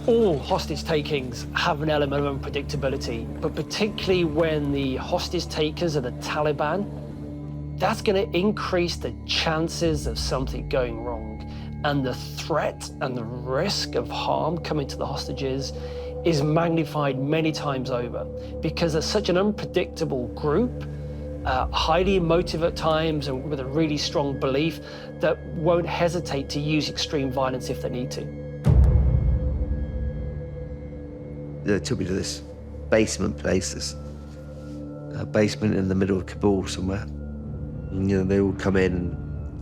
All hostage takings have an element of unpredictability, but particularly when the hostage takers are the Taliban, that's going to increase the chances of something going wrong. And the threat and the risk of harm coming to the hostages is magnified many times over, because they're such an unpredictable group, highly emotive at times and with a really strong belief that won't hesitate to use extreme violence if they need to. They took me to this basement place, this basement in the middle of Kabul somewhere. And, you know, they would come in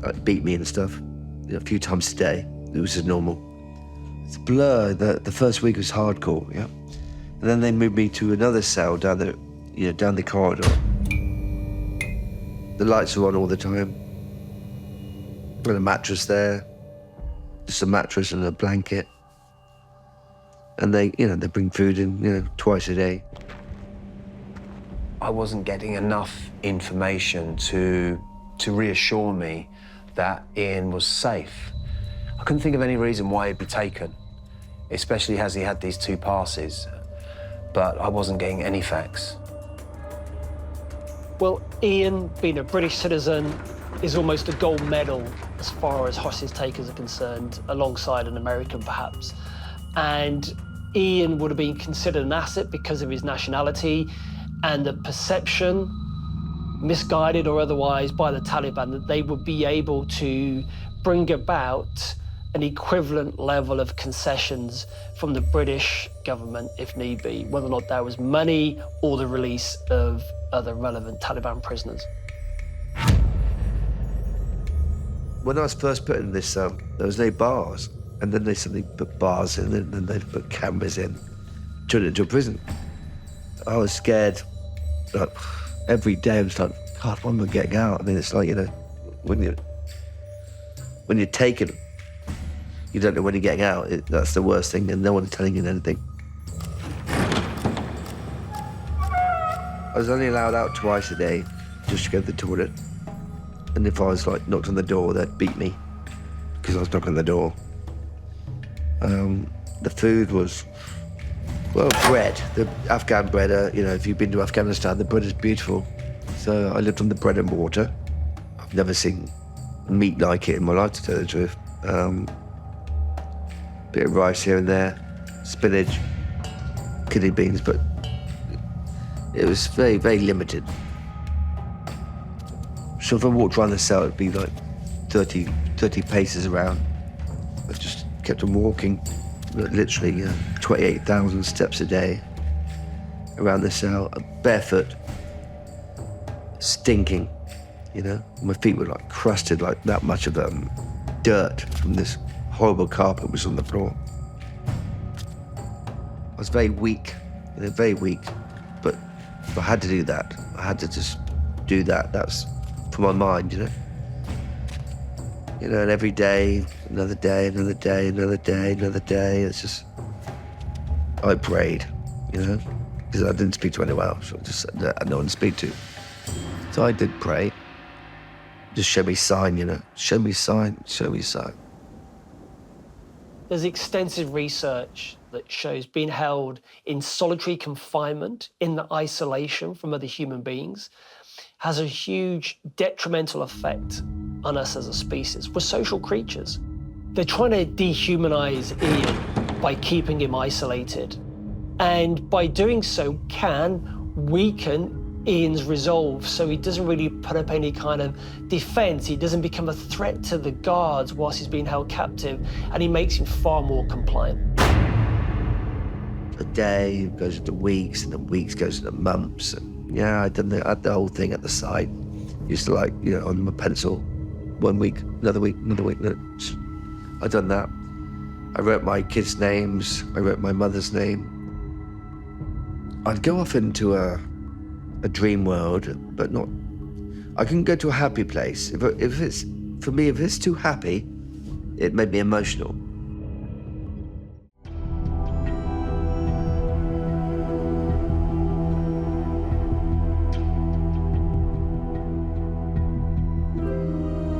and beat me and stuff, you know, a few times a day. It was just normal. It's a blur. The first week was hardcore, yeah. And then they moved me to another cell down the, you know, down the corridor. The lights are on all the time. And a mattress there, just a mattress and a blanket. And they, you know, they bring food in, you know, twice a day. I wasn't getting enough information to reassure me that Ian was safe. I couldn't think of any reason why he'd be taken, especially as he had these 2 passes, but I wasn't getting any facts. Well, Ian, being a British citizen, is almost a gold medal as far as hostage takers are concerned, alongside an American perhaps. And Ian would have been considered an asset because of his nationality and the perception, misguided or otherwise, by the Taliban that they would be able to bring about an equivalent level of concessions from the British government if need be, whether or not that was money or the release of other relevant Taliban prisoners. When I was first put in this cell, there was no bars. And then they suddenly put bars in, and then they put cameras in, turned it into a prison. I was scared. Like, every day I was like, God, when am I getting out? I mean, it's like, you know, when you're taken, you don't know when you're getting out. That's the worst thing, and no one's telling you anything. I was only allowed out twice a day, just to go to the toilet. And if I was like knocked on the door, they'd beat me because I was knocking on the door. The food was, well, bread. The Afghan bread, you know, if you've been to Afghanistan, the bread is beautiful. So I lived on the bread and water. I've never seen meat like it in my life, to tell the truth. Bit of rice here and there, spinach, kidney beans, but it was very, very limited. So if I walked around the cell, it'd be like 30 paces around. I just kept on walking, literally 28,000 steps a day around the cell, barefoot, stinking, you know. My feet were like crusted, like that much of dirt from this horrible carpet was on the floor. I was very weak, you know, very weak, but if I had to do that, I had to just do that. That's for my mind, you know. You know, and every day, another day, another day, another day, another day. It's just, I prayed, you know, because I didn't speak to anyone else. I just had no one to speak to. So I did pray. Just show me sign, you know. Show me sign, show me sign. There's extensive research that shows being held in solitary confinement, in the isolation from other human beings, has a huge detrimental effect on us as a species. We're social creatures. They're trying to dehumanize Ian by keeping him isolated. And by doing so can weaken Ian's resolve, so he doesn't really put up any kind of defense. He doesn't become a threat to the guards whilst he's being held captive, and he makes him far more compliant. A day goes into weeks, and then weeks goes into months. And yeah, I had the whole thing at the site. Used to, like, you know, on my pencil, 1 week, another week, another week. I'd done that. I wrote my kids' names. I wrote my mother's name. I'd go off into a dream world, but not. I can go to a happy place. If it's for me, if it's too happy, it made me emotional.